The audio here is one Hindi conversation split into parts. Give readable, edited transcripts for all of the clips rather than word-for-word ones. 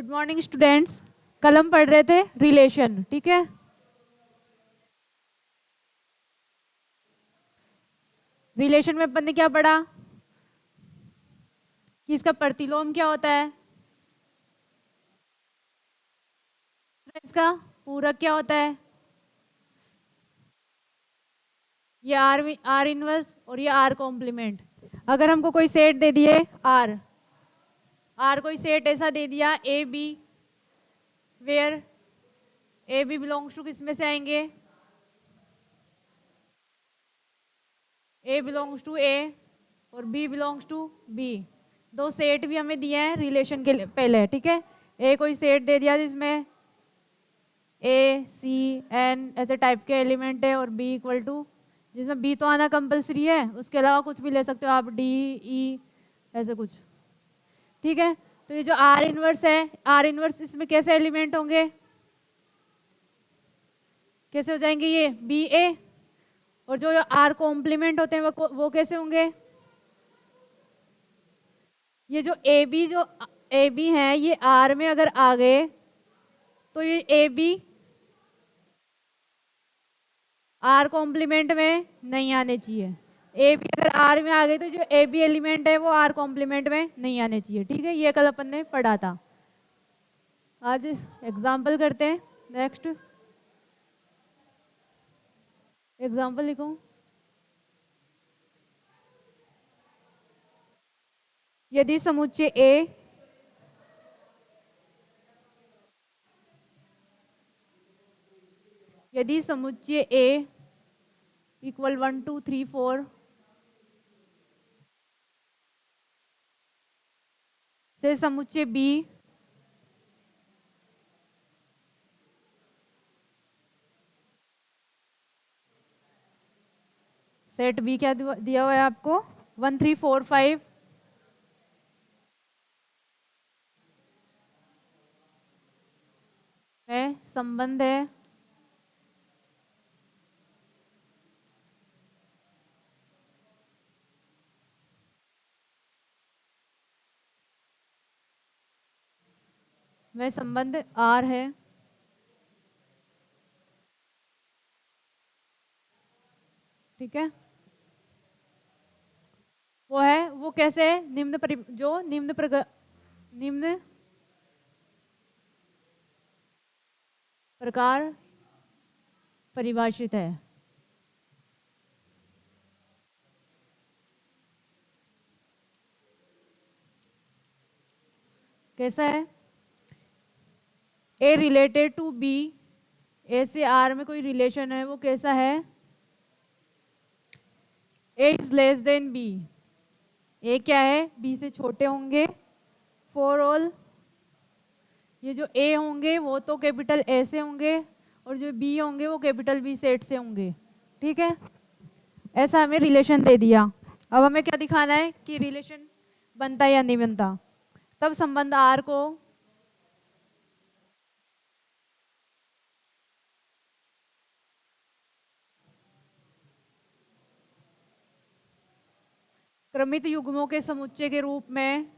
Good morning students. कल हम पढ़ रहे थे रिलेशन, ठीक है। रिलेशन में अपन ने क्या पढ़ा कि इसका प्रतिलोम क्या होता है, इसका पूरक क्या होता है, ये आर इनवर्स और ये आर कॉम्प्लीमेंट। अगर हमको कोई सेट दे दिए आर कोई सेट ऐसा दे दिया A B, where A B belongs to किस में से आएंगे, ए बिलोंग्स टू ए और बी बिलोंग्स टू बी। दो सेट भी हमें दिए हैं रिलेशन के लिए पहले, ठीक है। ए कोई सेट दे दिया जिसमें ए सी एन ऐसे टाइप के एलिमेंट है और बी इक्वल टू, जिसमें बी तो आना कंपलसरी है, उसके अलावा कुछ भी ले सकते हो आप, डी ई ऐसे कुछ, ठीक है। तो ये जो आर इनवर्स है, आर इनवर्स इसमें कैसे एलिमेंट होंगे, कैसे हो जाएंगे, ये बी ए, और जो आर कॉम्प्लीमेंट होते हैं वो कैसे होंगे, ये जो ए बी है ये आर में अगर आ गए तो ये ए बी आर कॉम्प्लीमेंट में नहीं आने चाहिए। ए बी अगर आर में आ गए तो जो ए बी एलिमेंट है वो आर कॉम्प्लीमेंट में नहीं आने चाहिए, ठीक है। ये कल अपन ने पढ़ा था। आज एग्जाम्पल करते हैं। नेक्स्ट एग्जाम्पल लिखो। यदि समुच्चय ए इक्वल 1 2 3 4 से समुच्चय बी सेट बी क्या दिया हुआ है आपको, 1 3 4 5 है संबंध है वह संबंध आर है, ठीक है। वो है, वो कैसे है, निम्न प्रकार परिभाषित है। कैसा है, ए रिलेटेड टू बी, ए से आर में कोई रिलेशन है वो कैसा है, ए इज लेस देन बी, ए क्या है बी से छोटे होंगे, फॉर ऑल ये जो ए होंगे वो तो कैपिटल ए से होंगे और जो बी होंगे वो कैपिटल बी सेट से होंगे, ठीक है। ऐसा हमें रिलेशन दे दिया। अब हमें क्या दिखाना है कि रिलेशन बनता या नहीं बनता। तब संबंध आर को क्रमित युग्मों के समुच्चय के रूप में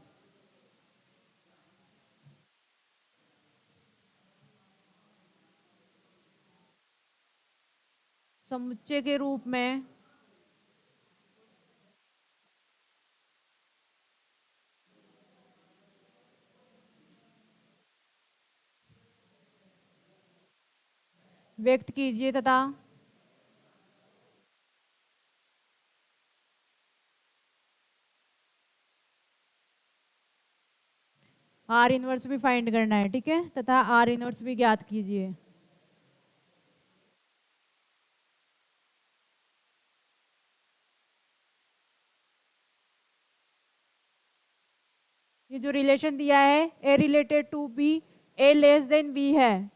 व्यक्त कीजिए तथा आर इनवर्स भी फाइंड करना है, ठीक है, तथा आर इनवर्स भी ज्ञात कीजिए। ये जो रिलेशन दिया है A related to B, A less than B है,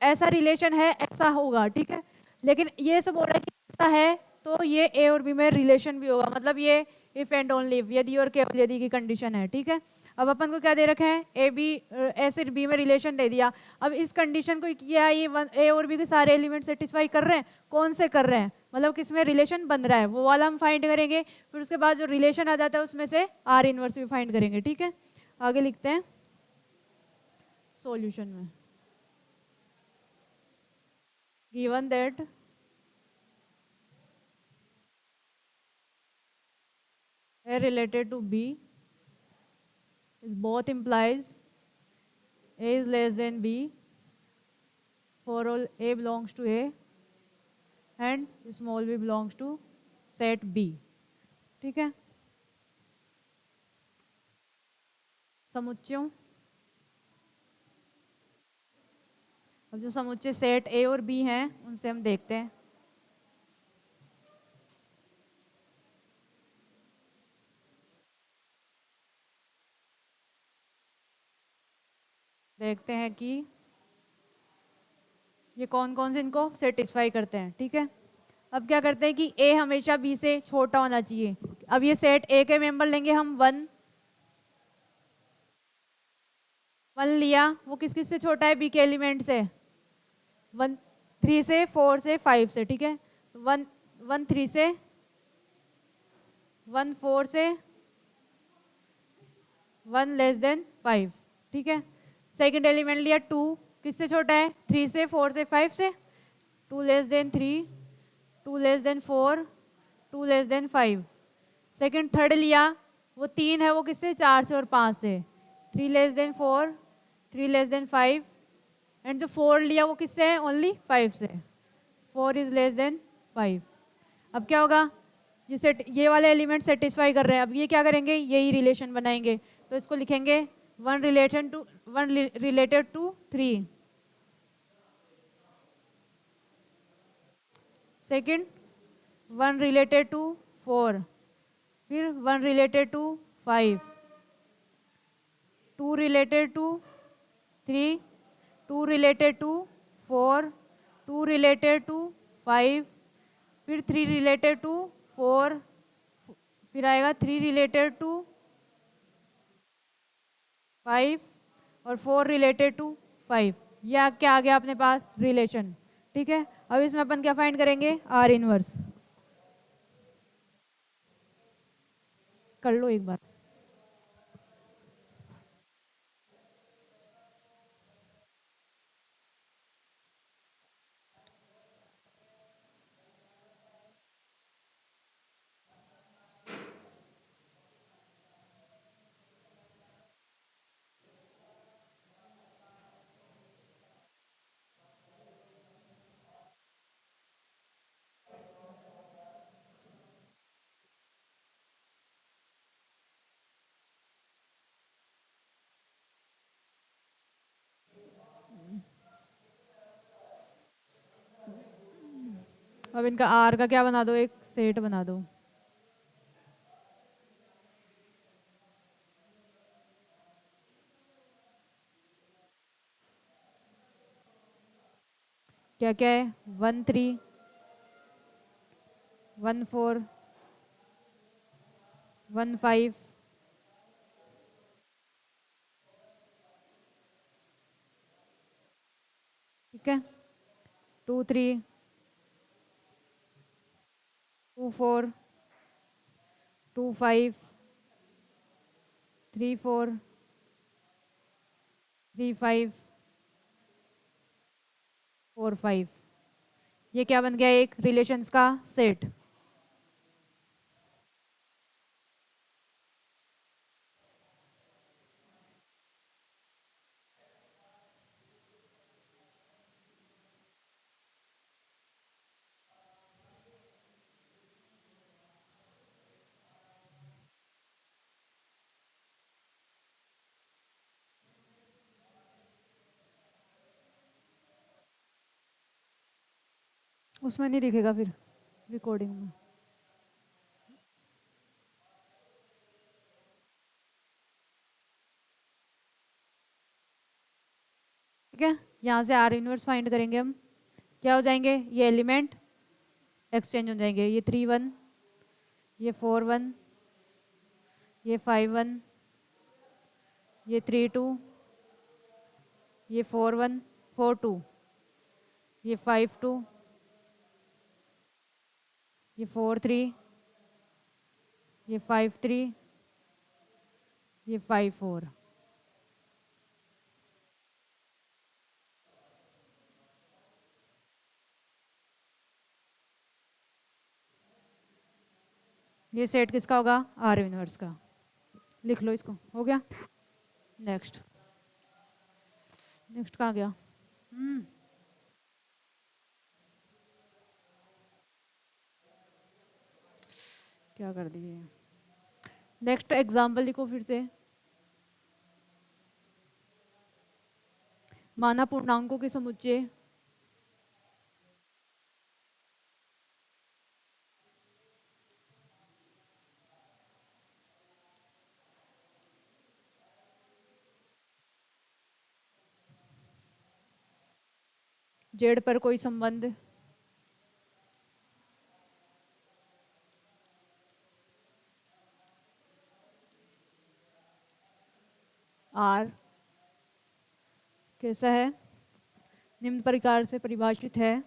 ऐसा रिलेशन है, ऐसा होगा, ठीक है। लेकिन ये सब हो रहा है कि ऐसा है तो ये ए और बी में रिलेशन भी होगा, मतलब ये इफ एंड ओनली इफ, यदि और केवल यदि की कंडीशन है, ठीक है। अब अपन को क्या दे रखे हैं, ए बी ए से बी में रिलेशन दे दिया। अब इस कंडीशन को किया, ये ए और बी के सारे एलिमेंट सेटिस्फाई कर रहे हैं, कौन से कर रहे हैं, मतलब किस में रिलेशन बन रहा है वो वाला हम फाइंड करेंगे। फिर उसके बाद जो रिलेशन आ जाता है उसमें से आर इनवर्स भी फाइंड करेंगे, ठीक है। आगे लिखते हैं। सॉल्यूशन में given that A related to B is both implies A is less than B for all A belongs to A and small b belongs to set B. ठीक है, समुच्चयों, अब जो समुच्चय सेट ए और बी हैं उनसे हम देखते हैं। देखते हैं कि ये कौन कौन से इनको सेटिस्फाई करते हैं। ठीक है, अब क्या करते हैं कि ए हमेशा बी से छोटा होना चाहिए। अब ये सेट ए के मेंबर लेंगे हम 1 लिया, वो किस किस से छोटा है, बी के एलिमेंट से 1 3 से 4 से 5 से। ठीक है, 1 3 से 1 4 से 1 लेस देन 5। ठीक है, सेकंड एलिमेंट लिया 2, किससे छोटा है, 3 से 4 से 5 से, 2 less than 3, 2 less than 4, 2 less than 5। Second third लिया, वो 3 है, वो किससे, 4 से और 5 से, 3 less than 4, 3 less than 5। And जो 4 लिया वो किससे है, ओनली 5 से, 4 इज लेस देन 5। अब क्या होगा, ये वाले एलिमेंट सेटिस्फाई कर रहे हैं। अब ये क्या करेंगे, यही रिलेशन बनाएंगे, तो इसको लिखेंगे 1 related to 3, second 1 related to 4, फिर 1 related to 5, 2 related to 3, 2 related to 4, 2 related to 5, फिर 3 रिलेटेड टू 4, फिर आएगा 3 रिलेटेड टू 5 और 4 रिलेटेड टू 5। यह क्या आ गया अपने पास, रिलेशन। ठीक है, अब इसमें अपन क्या फाइंड करेंगे, आर इनवर्स। कर लो एक बार। अब इनका आर का क्या बना दो, एक सेट बना दो। क्या क्या है, 1 3, 1 4, 1 5, ठीक है, 2 3, 2 4, 2 5, 3 4, 3 5, 4 5। ये क्या बन गया, एक रिलेशंस का सेट। उसमें नहीं दिखेगा फिर रिकॉर्डिंग में। ठीक है, यहाँ से आर इनवर्स फाइंड करेंगे हम। क्या हो जाएंगे, ये एलिमेंट एक्सचेंज हो जाएंगे, ये 3 1, ये 4 1, ये 5 1, ये 3 2, ये 4 1 4 2, ये 5 2, ये 4 3, ये 5 3, ये 5 4। ये सेट किसका होगा? आर इनवर्स का। लिख लो इसको, हो गया। नेक्स्ट नेक्स्ट कहाँ गया? क्या कर दिए? नेक्स्ट एग्जाम्पल लिखो फिर से। माना पूर्णांकों के समुच्चय जेड पर कोई संबंध आर कैसा है? निम्न प्रकार से परिभाषित है।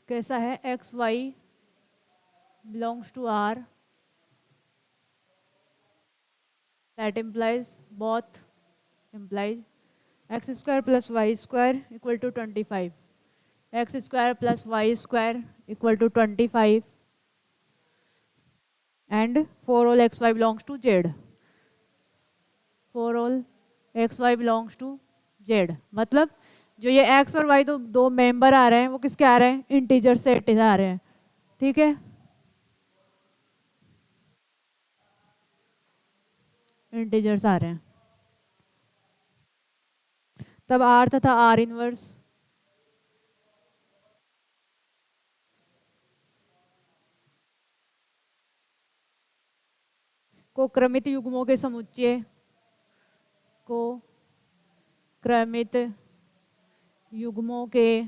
कैसा है? X Y belongs to R, that implies both implies x square plus y square equal to 25, x square plus y square equal to 25 and for all x y belongs to z, for all x y belongs to z। मतलब जो ये x और y दो मेंबर आ रहे हैं वो किसके आ रहे हैं? इंटीजर सेट आ रहे हैं, ठीक है। इंटीजर्स आ रहे हैं, तब आर तथा आर इनवर्स को क्रमित युग्मों के समुच्चय को क्रमित युग्मों के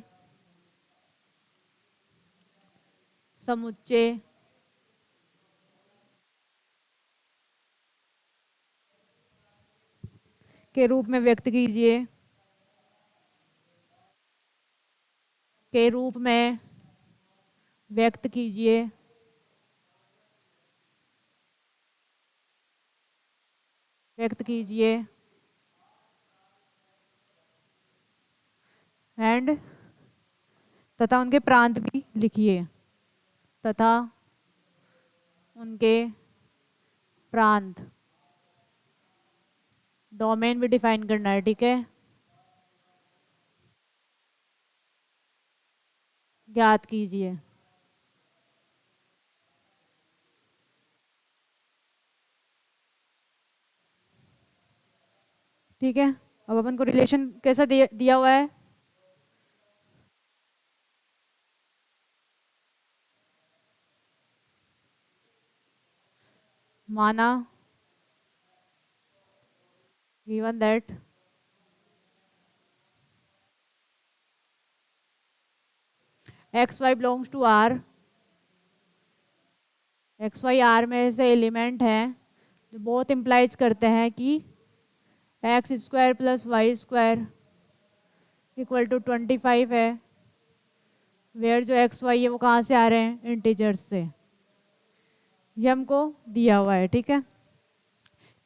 समुच्चय के रूप में व्यक्त कीजिए, के रूप में व्यक्त कीजिए, व्यक्त कीजिए एंड तथा उनके प्रांत भी लिखिए, तथा उनके प्रांत, डोमेन भी डिफाइन करना है, ठीक है। ज्ञात कीजिए, ठीक है। अब अपन को रिलेशन कैसा दिया हुआ है? माना given that X Y belongs to R, X Y R में से एलिमेंट हैं जो बहुत इम्प्लाइज करते हैं कि X square plus Y square equal to 25 है, वेयर जो एक्स वाई है वो कहाँ से आ रहे हैं? इंटीजर्स से। ये हमको दिया हुआ है, ठीक है।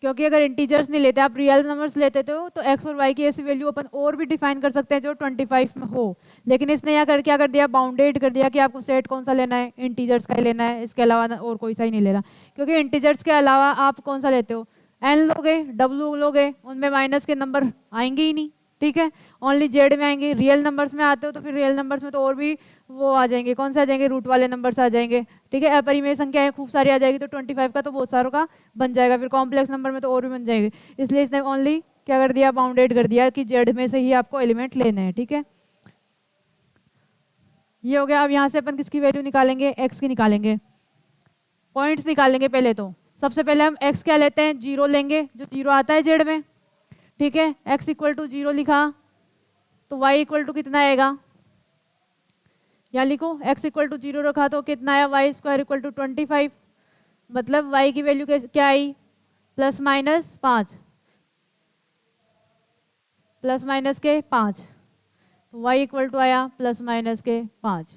क्योंकि अगर इंटीजर्स नहीं लेते, आप रियल नंबर्स लेते तो एक्स और वाई की ऐसी वैल्यू अपन और भी डिफाइन कर सकते हैं जो 25 में हो, लेकिन इसने यहाँ क्या कर दिया? बाउंडेड कर दिया कि आपको सेट कौन सा लेना है? इंटीजर्स का ही लेना है, इसके अलावा और कोई सा ही नहीं लेना। क्योंकि इंटीजर्स के अलावा आप कौन सा लेते हो? एन लोगे, डब्ल्यू लोगे, उनमें माइनस के नंबर आएंगे ही नहीं, ठीक है। ओनली जेड में आएंगे। रियल नंबर्स में आते हो तो फिर रियल नंबर्स में तो और भी वो आ जाएंगे, कौन से आ जाएंगे? रूट वाले नंबर्स आ जाएंगे, ठीक है। अपरिमेय संख्याएं खूब सारी आ जाएगी, तो 25 का तो बहुत सारों का बन जाएगा, फिर कॉम्प्लेक्स नंबर में तो और भी बन जाएंगे। इसलिए इसने ओनली क्या कर दिया? बाउंडेड कर दिया कि जेड में से ही आपको एलिमेंट लेने हैं, ठीक है। ये हो गया। अब यहाँ से अपन किसकी वैल्यू निकालेंगे? एक्स की निकालेंगे। पॉइंट्स निकालेंगे पहले तो। सबसे पहले हम एक्स क्या लेते हैं? 0 लेंगे, जो 0 आता है जेड में, ठीक है। एक्स इक्वल टू 0 लिखा तो वाई इक्वल टू कितना आएगा? या लिखो x इक्वल टू 0 रखा तो कितना आया? Y square equal to 25। मतलब y की वैल्यू क्या आई? प्लस माइनस 5, प्लस माइनस के 5, तो y इक्वल टू आया प्लस माइनस के 5।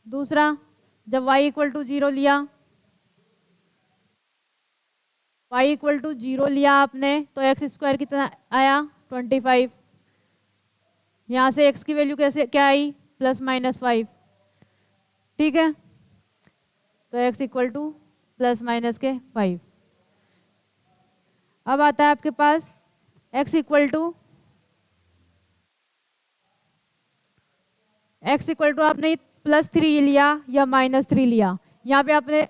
दूसरा, जब y इक्वल टू 0 लिया, y इक्वल टू 0 लिया आपने, तो एक्स स्क्वायर कितना आया 25। यहाँ से x की वैल्यू कैसे क्या आई प्लस माइनस 5। ठीक है, तो x equal two plus minus के 5। अब आता है आपके पास x इक्वल टू आपने +3 लिया या -3 लिया। यहाँ पे आपने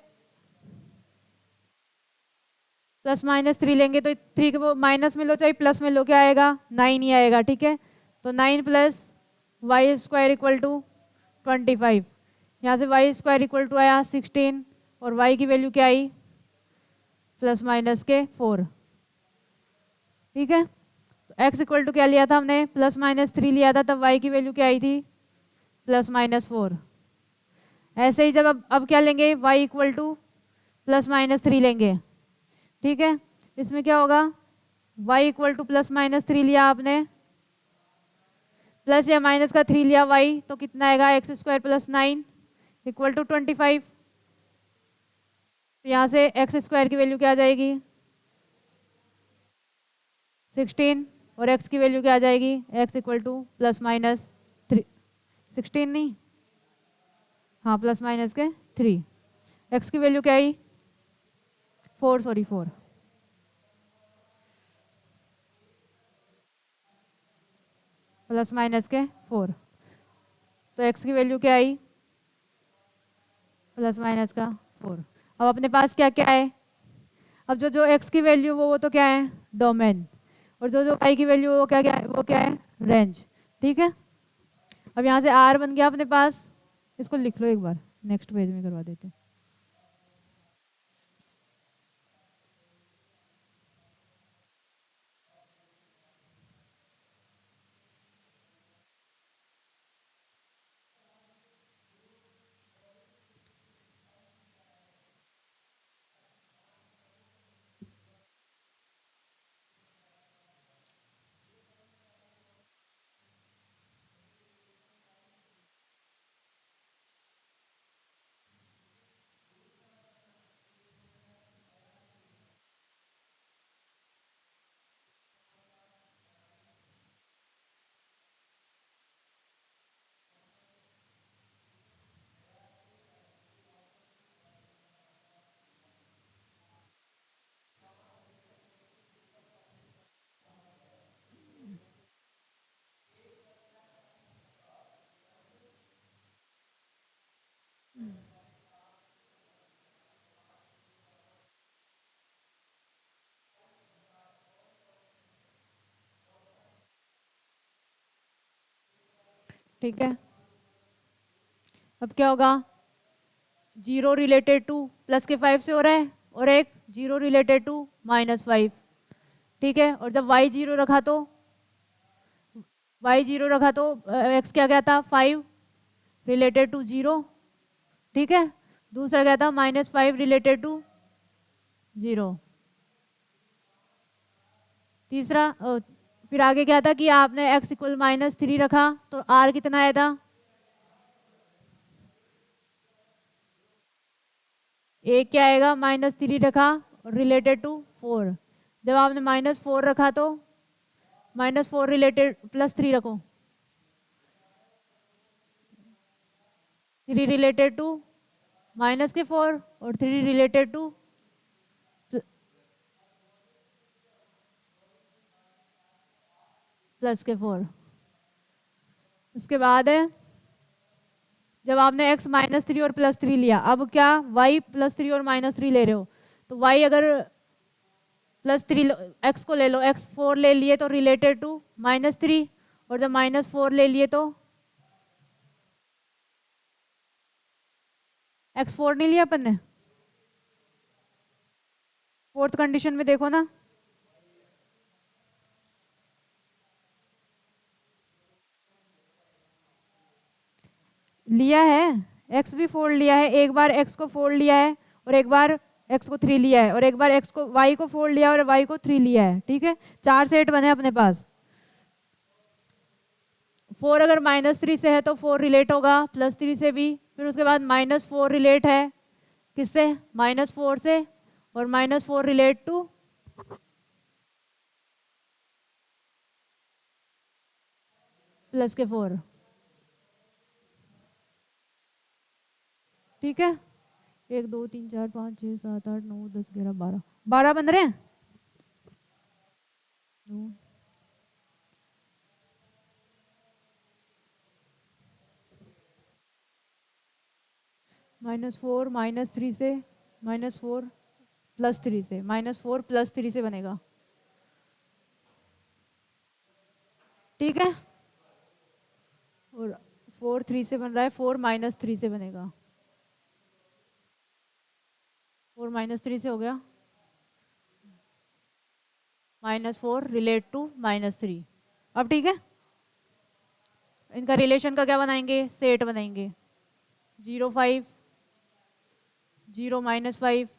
+-3 लेंगे तो 3 के वो माइनस में लो चाहे प्लस में लो, क्या आएगा 9 ही आएगा। ठीक है, तो 9 + y² इक्वल टू 25। यहाँ से y² इक्वल टू आया 16 और y की वैल्यू क्या आई +-4। ठीक है, तो x इक्वल टू क्या लिया था हमने +-3 लिया था, तब y की वैल्यू क्या आई थी +-4। ऐसे ही जब अब क्या लेंगे y इक्वल टू +-3 लेंगे। ठीक है, इसमें क्या होगा y इक्वल टू +-3 लिया आपने, प्लस या माइनस का 3 लिया y, तो कितना आएगा x² + 9 इक्वल टू 25। तो यहाँ से x² की वैल्यू क्या आ जाएगी 16 और x की वैल्यू क्या आ जाएगी x इक्वल टू +-3 16 नहीं, हाँ +-3। x की वैल्यू क्या आई 4 +-4 तो x की वैल्यू क्या आई +-4। अब अपने पास क्या क्या है, अब जो x की वैल्यू वो तो क्या है डोमेन, और जो y की वैल्यू वो क्या है रेंज। ठीक है, अब यहाँ से r बन गया अपने पास, इसको लिख लो एक बार, नेक्स्ट पेज में करवा देते हैं। ठीक है, अब क्या होगा 0 रिलेटेड टू +5 से हो रहा है और एक 0 रिलेटेड टू -5। ठीक है, और जब y 0 रखा तो x क्या गया था 5 रिलेटेड टू 0। ठीक है, दूसरा क्या था -5 रिलेटेड टू 0। तीसरा फिर आगे क्या था कि आपने x इक्वल -3 रखा तो r कितना आया था एक क्या आएगा -3 रखा रिलेटेड टू 4। जब आपने -4 रखा तो -4 रिलेटेड +3 रखो 3 रिलेटेड टू -4 और 3 रिलेटेड टू +4। इसके बाद है जब आपने x -3 और +3 लिया, अब क्या y +3 और -3 ले रहे हो, तो y अगर +3 x को ले लो, x 4 ले लिए तो रिलेटेड टू -3, और जब -4 ले लिए तो x 4 नहीं लिया अपन ने, फोर्थ कंडीशन में देखो ना, लिया है x भी 4 लिया है, एक बार x को 4 लिया है और एक बार x को 3 लिया है, और एक बार x को y को 4 लिया और y को 3 लिया है। ठीक है, 4 सेट बने अपने पास। 4 अगर -3 से है तो 4 रिलेट होगा +3 से भी। फिर उसके बाद -4 रिलेट है किससे, -4 से, और -4 रिलेट टू +4। ठीक है, 1 2 3 4 5 6 7 8 9 10 11 12 12 बन रहे हैं। -4 -3 से, -4 +3 से, -4 +3 से बनेगा। ठीक है, और 4 3 से बन रहा है, 4 -3 से बनेगा। 4 -3 से हो गया, -4 रिलेट टू -3। अब ठीक है, इनका रिलेशन का क्या बनाएंगे, सेट बनाएंगे। 0 5 0 -5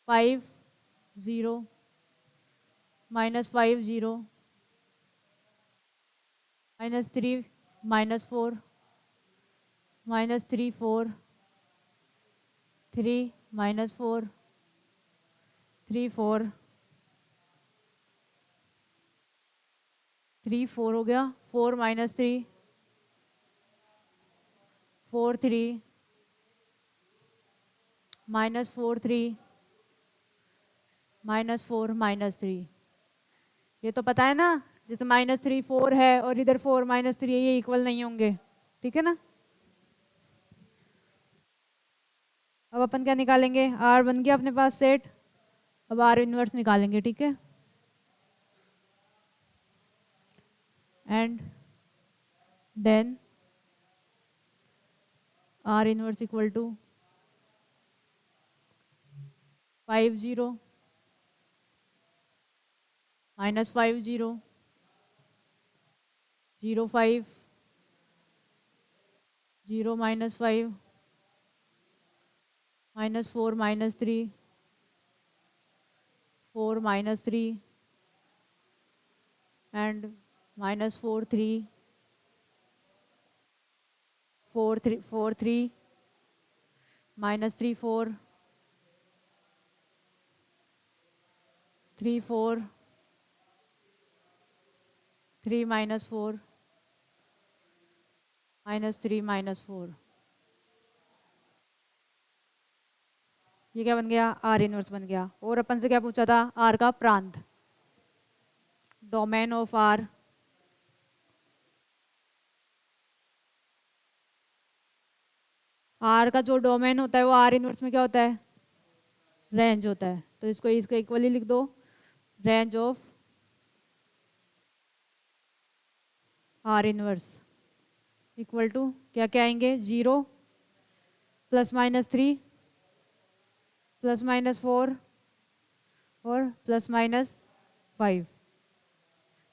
5 0 -5 0 -3 -4 -3 4 3 -4 3 4 3 4 हो गया, 4 -3 4 3 -4 3 -4 -3। ये तो पता है ना, जैसे -3 4 है और इधर 4 -3 है, ये इक्वल नहीं होंगे। ठीक है ना। अब अपन क्या निकालेंगे, आर बन गया अपने पास सेट। अब आर इनवर्स निकालेंगे। ठीक है, and then R inverse equal to 5 0 -5 0 0 5 0 -5 -4 -3 4 -3 and -4 3 4 3 4 3 -3 4 3 4 3 -4 -3 -4। ये क्या बन गया, आर इनवर्स बन गया। और अपन से क्या पूछा था, आर का प्रांत, डोमेन ऑफ आर। आर का जो डोमेन होता है वो आर इनवर्स में क्या होता है, रेंज होता है। तो इसको इसका इक्वली लिख दो, range of R inverse equal to क्या क्या आएंगे, 0 +-3 +-4 और +-5।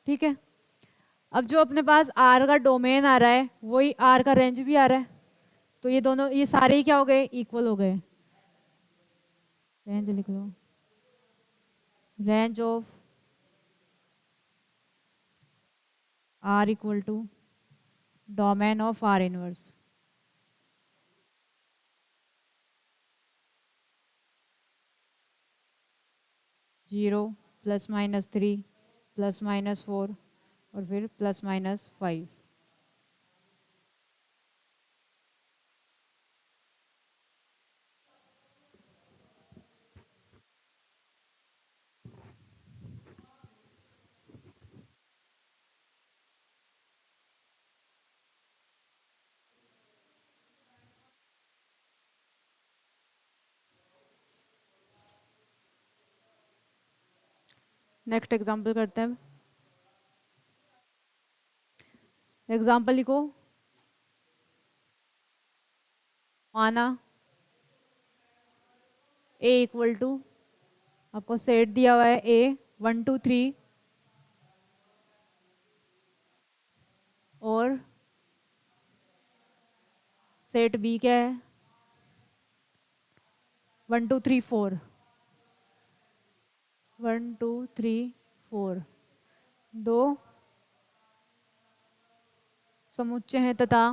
ठीक है, अब जो अपने पास आर का डोमेन आ रहा है वही आर का रेंज भी आ रहा है, तो ये दोनों, ये सारे ही क्या हो गए, इक्वल हो गए। रेंज लिख लो, range of R equal to domain of R inverse. 0 +-3 +-4 और फिर +-5। नेक्स्ट एग्जाम्पल करते हैं। एग्जाम्पल लिखो, माना ए इक्वल टू, आपको सेट दिया हुआ है ए 1 2 3 और सेट बी क्या है, 1 2 3 4 1 2 3 4। दो समुच्चय हैं तथा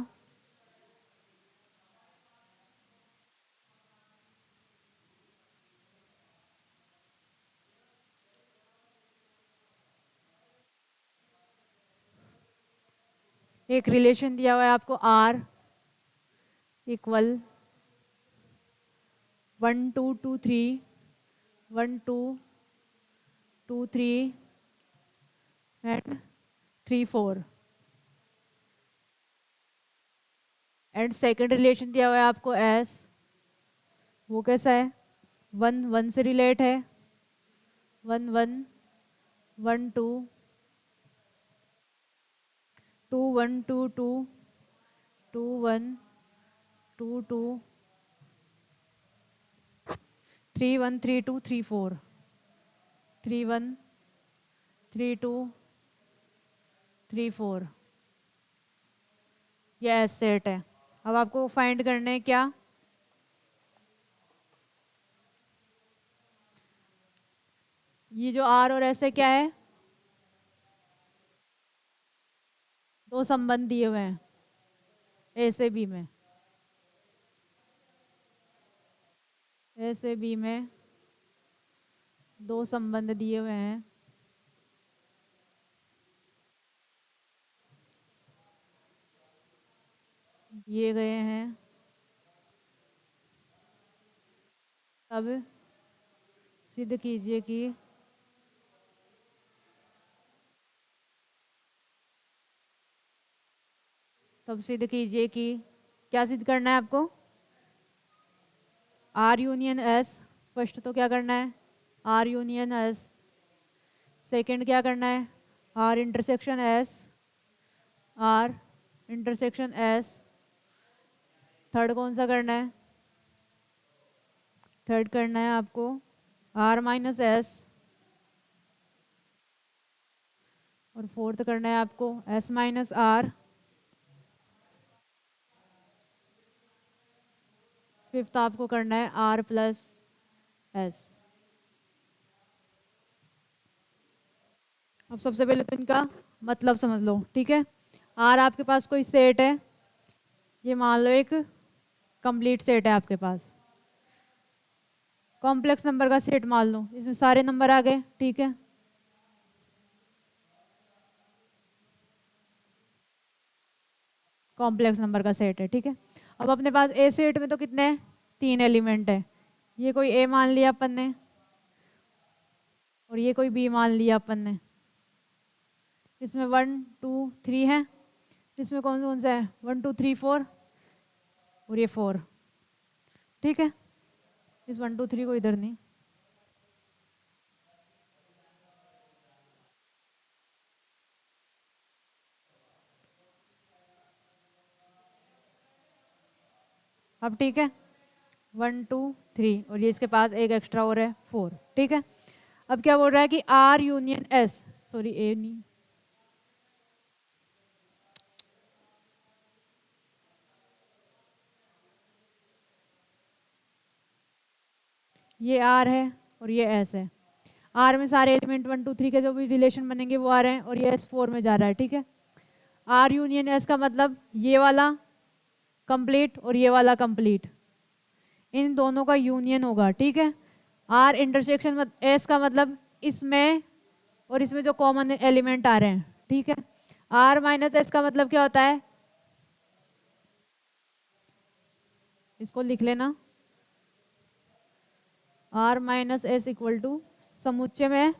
एक रिलेशन दिया हुआ है आपको R equal 1 2 2 3 1 2 2 3 and 3 4 and second relation दिया हुआ है आपको S, वो कैसा है 1 1 से रिलेट है 1 1 1 2 2 1 2 2 2 1 2 2 3 1 3 2 3 4 3 1 3 2 3 4 ये एस सेट है। अब आपको फाइंड करना है क्या, ये जो आर और एस है क्या है, दो संबंध दिए हुए हैं ए से बी में, ए से बी में दो संबंध दिए हुए हैं। दिए गए हैं अब सिद्ध कीजिए कि तब सिद्ध कीजिए कि क्या सिद्ध करना है आपको, आर यूनियन एस, फर्स्ट तो क्या करना है आर यूनियन एस, सेकंड क्या करना है R intersection S, R intersection S, third कौन सा करना है, थर्ड करना है आपको आर माइनस एस, और फोर्थ करना है आपको एस माइनस आर, फिफ्थ आपको करना है आर प्लस एस। अब सबसे पहले तो इनका मतलब समझ लो, ठीक है। आर आपके पास कोई सेट है, ये मान लो एक कंप्लीट सेट है आपके पास, कॉम्प्लेक्स नंबर का सेट मान लो, इसमें सारे नंबर आ गए, ठीक है। कॉम्प्लेक्स नंबर का सेट है, ठीक है। अब अपने पास ए सेट में तो कितने हैं, 3 एलिमेंट है, ये कोई ए मान लिया अपन ने और ये कोई बी मान लिया अपन ने, इसमें 1 2 3 है, इसमें कौन कौन सा है 1 2 3 4 और ये 4, ठीक है। इस 1 2 3 को इधर नहीं, अब ठीक है 1 2 3 और ये इसके पास एक एक्स्ट्रा और है 4, ठीक है। अब क्या बोल रहा है कि आर यूनियन एस, सॉरी ए नहीं, ये आर है और ये एस है, आर में सारे एलिमेंट 1 2 3 के जो भी रिलेशन बनेंगे वो आ रहे हैं और ये एस 4 में जा रहा है, ठीक है। आर यूनियन एस का मतलब ये वाला कंप्लीट और ये वाला कंप्लीट, इन दोनों का यूनियन होगा, ठीक है। आर इंटरसेक्शन एस का मतलब इसमें और इसमें जो कॉमन एलिमेंट आ रहे हैं, ठीक है। आर माइनस एस का मतलब क्या होता है, इसको लिख लेना, R minus S equal to समुच्चय में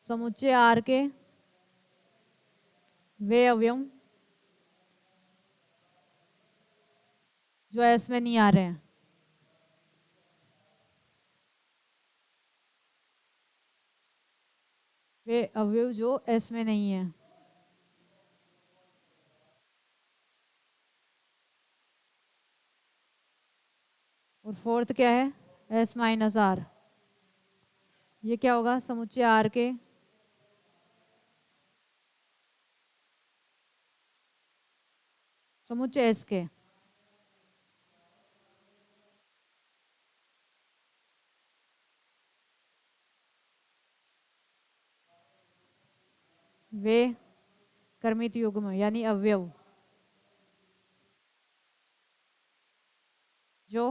समुच्चय आर के वे अवयव जो एस में नहीं आ रहे हैं, वे अवयव जो एस में नहीं है। और फोर्थ क्या है एस माइनस आर, ये क्या होगा समुच्चय आर के समुच्चय एस के वे क्रमित युग्म यानी अवयव जो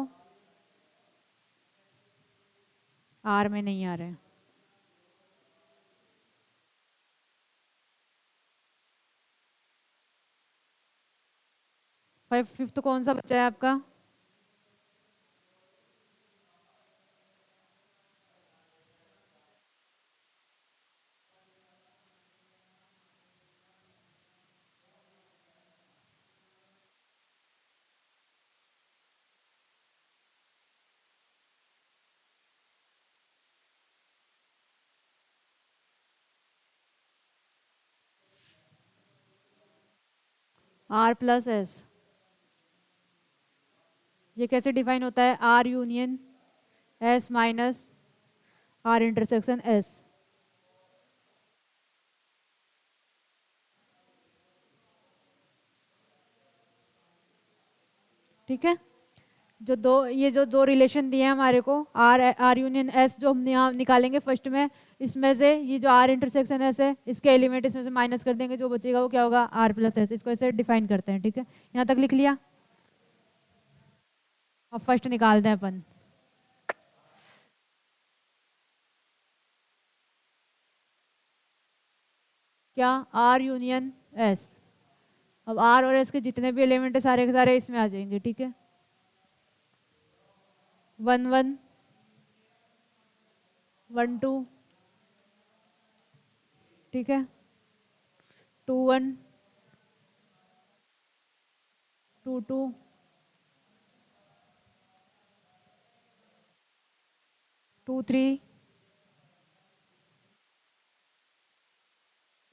आर में नहीं आ रहे हैं। फिफ्थ कौन सा बच्चा है आपका? आर प्लस एस, ये कैसे डिफाइन होता है? R union S minus R intersection S. ठीक है, जो दो रिलेशन दिए हैं हमारे को, आर आर यूनियन एस, जो हम यहाँ निकालेंगे फर्स्ट में, इसमें से ये जो आर इंटरसेक्शन एस है इसके एलिमेंट इसमें से माइनस कर देंगे, जो बचेगा वो क्या होगा? R plus S. इसको ऐसे डिफाइन करते हैं। ठीक है, यहाँ तक लिख लिया। अब फर्स्ट निकालते हैं अपन। क्या? R union S. अब आर और एस के जितने भी एलिमेंट है सारे के सारे इसमें आ जाएंगे। ठीक है, 1 1 1 2, ठीक है, 2 1 2 2, 2 3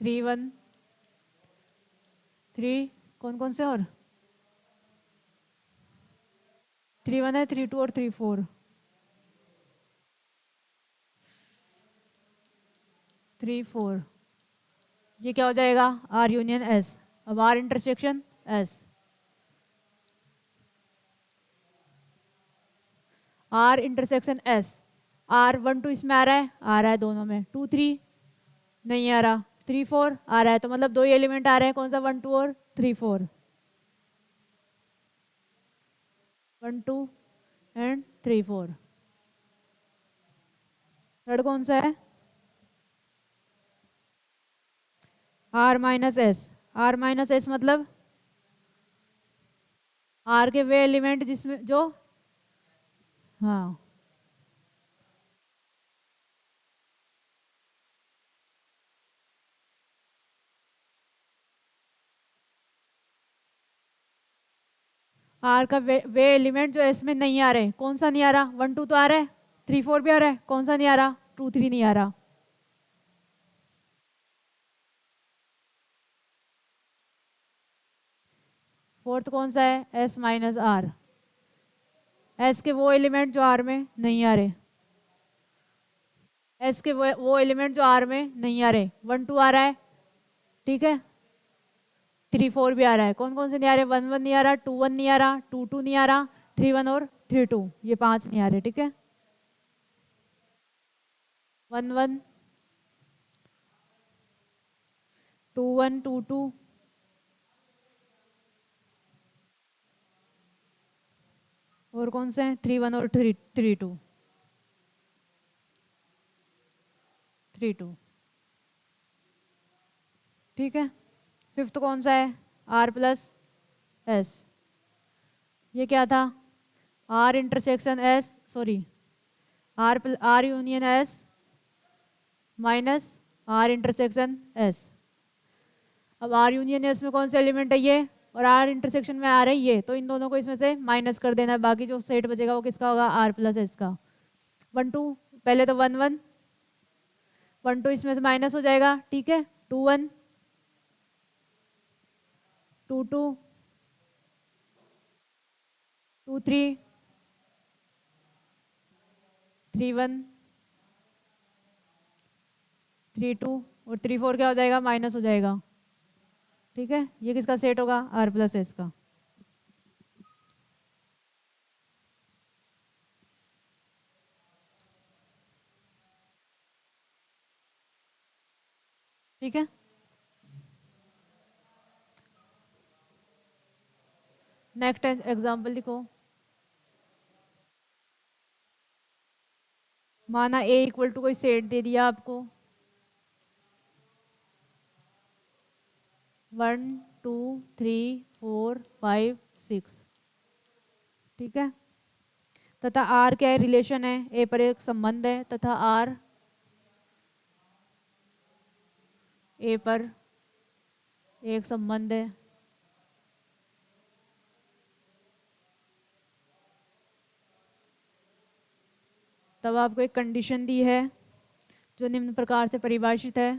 3 1 3। कौन कौन से? और 3 1 है, 3 2 और 3 4। 3 4, ये क्या हो जाएगा? R union S. अब R intersection S, R intersection S. R 1 2 इसमें आ रहा है दोनों में। 2 3 नहीं आ रहा, 3 4 आ रहा है, तो मतलब दो ही एलिमेंट आ रहे हैं। कौन सा? 1 2 और 3 4। 1 2 एंड 3 4। थर्ड कौन सा है? R minus S. R minus S मतलब आर के वे एलिमेंट जिसमें जो, हाँ, आर का वे एलिमेंट जो एस में नहीं आ रहे। कौन सा नहीं आ रहा? 1 2 तो आ रहा है, 3 4 भी आ रहा है। कौन सा नहीं आ रहा? 2 3 नहीं आ रहा। फोर्थ कौन सा है? S minus are. एस के वो एलिमेंट जो आर में नहीं आ रहे। एस के वो एलिमेंट जो आर में नहीं आ रहे। 1 2 आ रहा है, ठीक है, 3 4 भी आ रहा है। कौन कौन से नहीं आ रहे? 1 1 नहीं आ रहा, 2 1 नहीं आ रहा, 2 2 नहीं आ रहा, 3 1 और 3 2, ये 5 नहीं आ रहे। ठीक है, 1 1 2 1 2 2, और कौन से हैं? 3 1 और 3 3 2 3 2। ठीक है, फिफ्थ कौन सा है? R plus S. ये क्या था? R intersection S, sorry, R union S minus R intersection S. अब आर यूनियन एस में कौन सा एलिमेंट है? ये, और आर इंटरसेक्शन में आ रहा है ये, तो इन दोनों को इसमें से माइनस कर देना है। बाकी जो सेट बचेगा वो किसका होगा? आर प्लस एस का। 1 2, पहले तो 1 1 1 2 इसमें से माइनस हो जाएगा। ठीक है, 2 1 2 2 2 3 3 1 3 2 और 3 4 क्या हो जाएगा? माइनस हो जाएगा। ठीक है, ये किसका सेट होगा? आर प्लस एस का। ठीक है, नेक्स्ट एग्जाम्पल लिखो। माना ए इक्वल टू कोई सेट दे दिया आपको 1 2 3 4 5 6, ठीक है। तथा आर क्या है, रिलेशन है, ए पर एक संबंध है तथा आर ए पर एक संबंध है। तब आपको एक कंडीशन दी है जो निम्न प्रकार से परिभाषित है।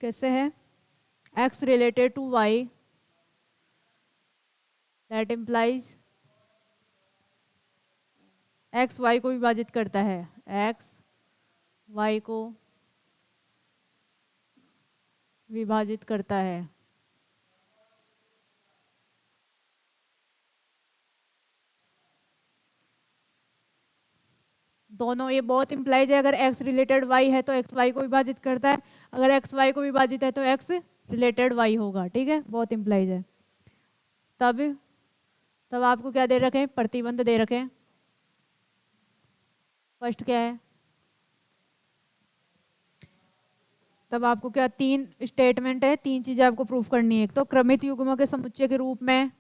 कैसे है, x related to y that implies x y को विभाजित करता है, x y को विभाजित करता है। दोनों ये बहुत इम्प्लाइज है, अगर x रिलेटेड y है तो x y को विभाजित करता है, अगर x y को विभाजित है तो x रिलेटेड y होगा, ठीक है, बहुत इम्प्लाइज है। तब तब आपको क्या दे रखे हैं, प्रतिबंध दे रखे हैं। फर्स्ट क्या है, तब आपको क्या, तीन स्टेटमेंट है, तीन चीजें आपको प्रूफ करनी है। एक तो क्रमित युग्मों के समुच्चय के रूप में,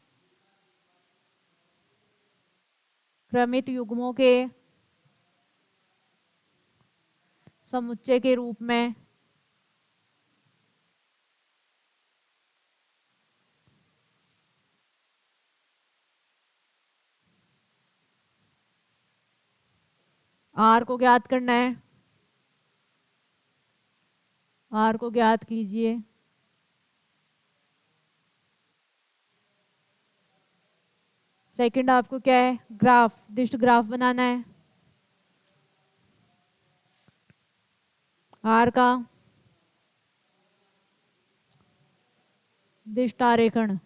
क्रमित युग्मों के समुच्चय के रूप में आर को ज्ञात करना है, आर को ज्ञात कीजिए। सेकंड आपको क्या है, ग्राफ, दिष्ट ग्राफ बनाना है आर का, दिष्ट आरेखण।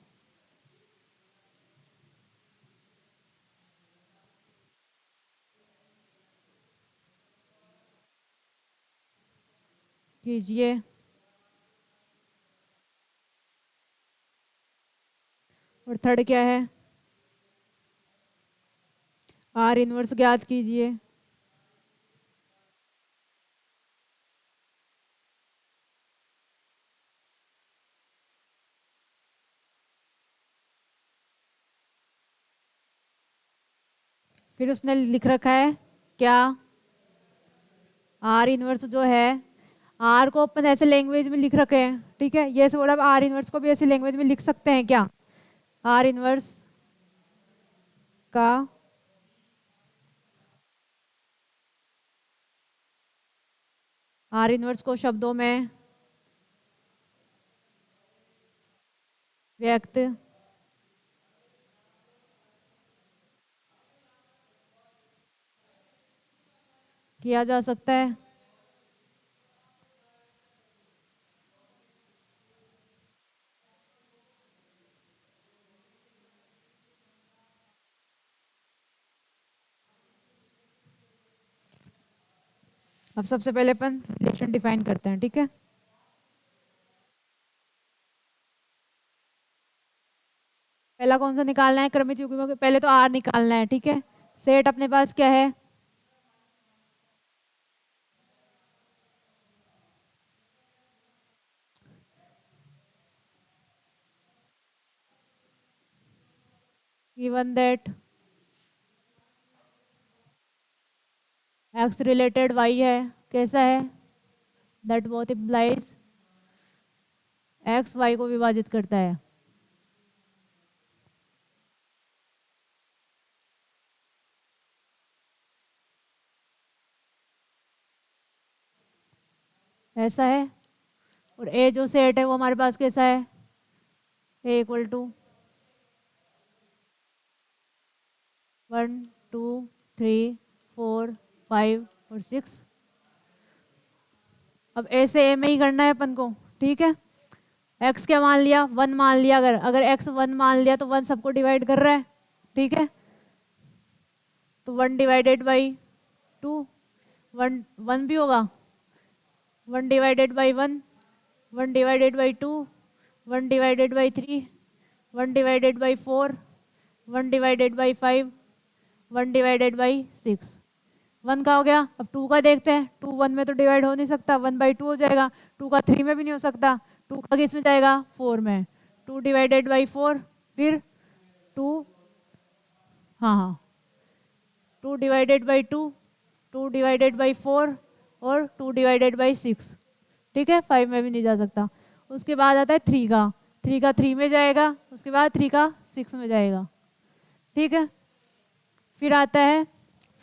कीजिए। और थर्ड क्या है, आर इनवर्स ज्ञात कीजिए। फिर उसने लिख रखा है क्या, आर इनवर्स जो है, आर को अपन ऐसे लैंग्वेज में लिख रखे हैं, ठीक है, ये थोड़ा आर इनवर्स को भी ऐसे लैंग्वेज में लिख सकते हैं क्या, आर इनवर्स का आर इनवर्स को शब्दों में व्यक्त किया जा सकता है। अब सबसे पहले अपन रिलेशन डिफाइन करते हैं, ठीक है। पहला कौन सा निकालना है, क्रमित युग्मों के, पहले तो आर निकालना है, ठीक है। सेट अपने पास क्या है, given that X related Y है, कैसा है, that both implies X Y को विभाजित करता है। ऐसा है। और ए जो सेट है वो हमारे पास कैसा है, ए इक्वल टू 1 2 3 4 5 और 6। अब ए से ए में ही करना है अपन को, ठीक है। x क्या मान लिया, 1 मान लिया। अगर x 1 मान लिया तो 1 सबको डिवाइड कर रहा है, ठीक है। तो 1 डिवाइडेड बाई 2, 1 भी होगा, 1 divided by 1, 1 divided by 2, 1 divided by 3, 1 divided by 4, 1 divided by 5, 1 divided by 6। 1 का हो गया। अब 2 का देखते हैं। 2 1 में तो डिवाइड हो नहीं सकता, 1/2 हो जाएगा। 2 का 3 में भी नहीं हो सकता, 2 का किस में जाएगा, 4 में। 2 डिवाइडेड बाई 4, फिर 2, हाँ हाँ, 2 डिवाइडेड बाई 2, 2 डिवाइडेड बाई 4 और 2 डिवाइडेड बाई 6, ठीक है। 5 में भी नहीं जा सकता। उसके बाद आता है 3 का, 3 का 3 में जाएगा, उसके बाद 3 का 6 में जाएगा, ठीक है। फिर आता है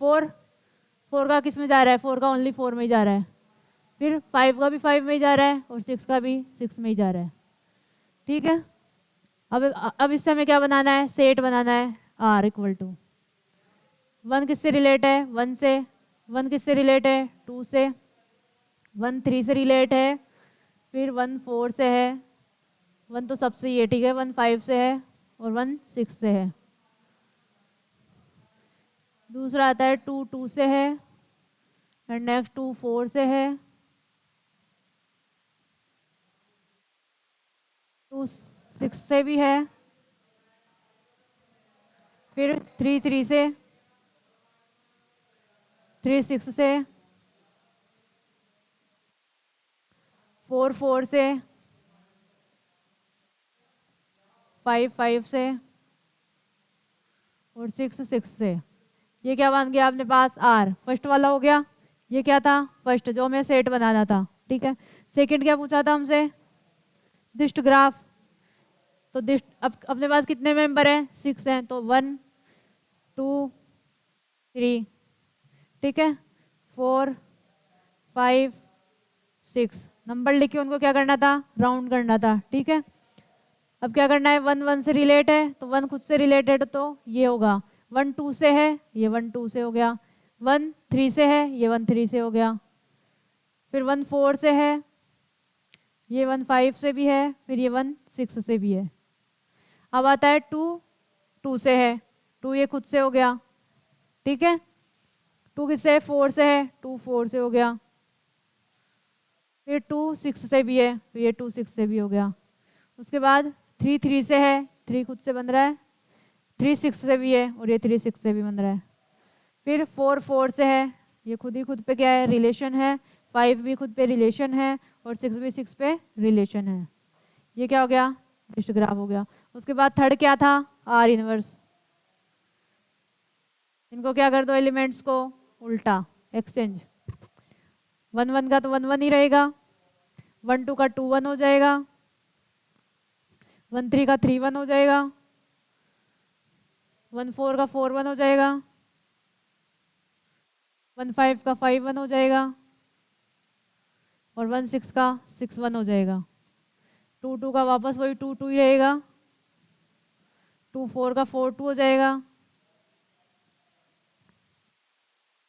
4, 4 का किस में जा रहा है, 4 का ओनली 4 में ही जा रहा है। फिर 5 का भी 5 में ही जा रहा है और 6 का भी 6 में ही जा रहा है, ठीक है। अब इससे हमें क्या बनाना है, सेट बनाना है। r इक्वल टू 1 किससे रिलेट है, 1 से, 1 किससे रिलेट है, 2 से, 1 3 से रिलेट है, फिर 1 4 से है, 1 तो सबसे ही है, ठीक है, 1 5 से है और 1 6 से है। दूसरा आता है 2 2 से है एंड नेक्स्ट 2 4 से है, 2 6 से भी है, फिर 3 3 से, 3 6 से, 4 4 से, 5 5 से और 6 6 से। ये क्या बन गया अपने पास, r फर्स्ट वाला हो गया। ये क्या था, फर्स्ट जो हमें सेट बनाना था, ठीक है। सेकंड क्या पूछा था हमसे, दिस्ट ग्राफ। तो दिस्ट, अब अपने पास कितने मेंबर हैं, 6 हैं, तो 1 2 3, ठीक है, 4 5 6 नंबर लिख के उनको क्या करना था, राउंड करना था, ठीक है। अब क्या करना है, 1 1 से रिलेट है तो 1 खुद से रिलेटेड, तो ये होगा। 1 2 से है, ये 1 2 से हो गया। 1 3 से है, ये 1 3 से हो गया। फिर 1 4 से है, ये 1 5 से भी है, फिर ये 1 6 से भी है। अब आता है 2 2 से है, 2 ये खुद से हो गया, ठीक है। 2 किससे है, 4 से है, 2 4 से हो गया। फिर 2 6 से भी है, फिर ये 2 6 से भी हो गया। उसके बाद 3 3 से है, 3 खुद से बन रहा है, 3 6 से भी है और ये 3 6 से भी बन रहा है। फिर 4 4 से है, ये खुद ही खुद पे क्या है, रिलेशन है। 5 भी खुद पे रिलेशन है और 6 भी 6 पे रिलेशन है। ये क्या हो गया, डिस्ट ग्राफ हो गया। उसके बाद थर्ड क्या था, r इनवर्स। इनको क्या कर दो, एलिमेंट्स को उल्टा एक्सचेंज। 1 1 का तो 1 1 ही रहेगा, 1 2 का 2 1 हो जाएगा, 1 3 का 3 1 हो जाएगा, 1 4 का 4 1 हो जाएगा, 1 5 का 5 1 हो जाएगा और 1 6 का 6 1 हो जाएगा। 2 2 का वापस वही 2 2 ही रहेगा, 2 4 का 4 2 हो जाएगा,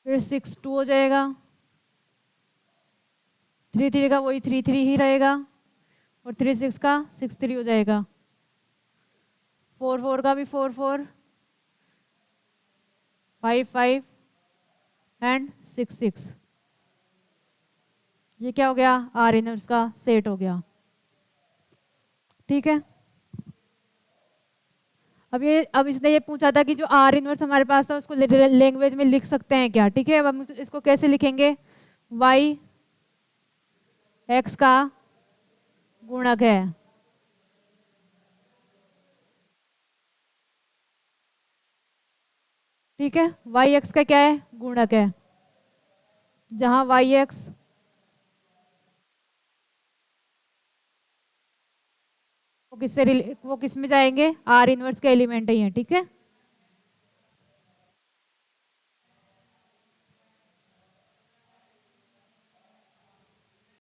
फिर 6 2 हो जाएगा, 3 3 का वही 3 3 ही रहेगा और 3 6 का 6 3 हो जाएगा। 4 4 का भी 4 4, 5 5 एंड 6 6। ये क्या हो गया, r इनवर्स का सेट हो गया, ठीक है। अब इसने ये पूछा था कि जो r इनवर्स हमारे पास था उसको लैंग्वेज में लिख सकते हैं क्या, ठीक है। अब हम इसको कैसे लिखेंगे, y x का गुणक है, ठीक है। y x का क्या है, गुणक है, जहां y x वो किस में जाएंगे, r इनवर्स के एलिमेंट ही है, ठीक है।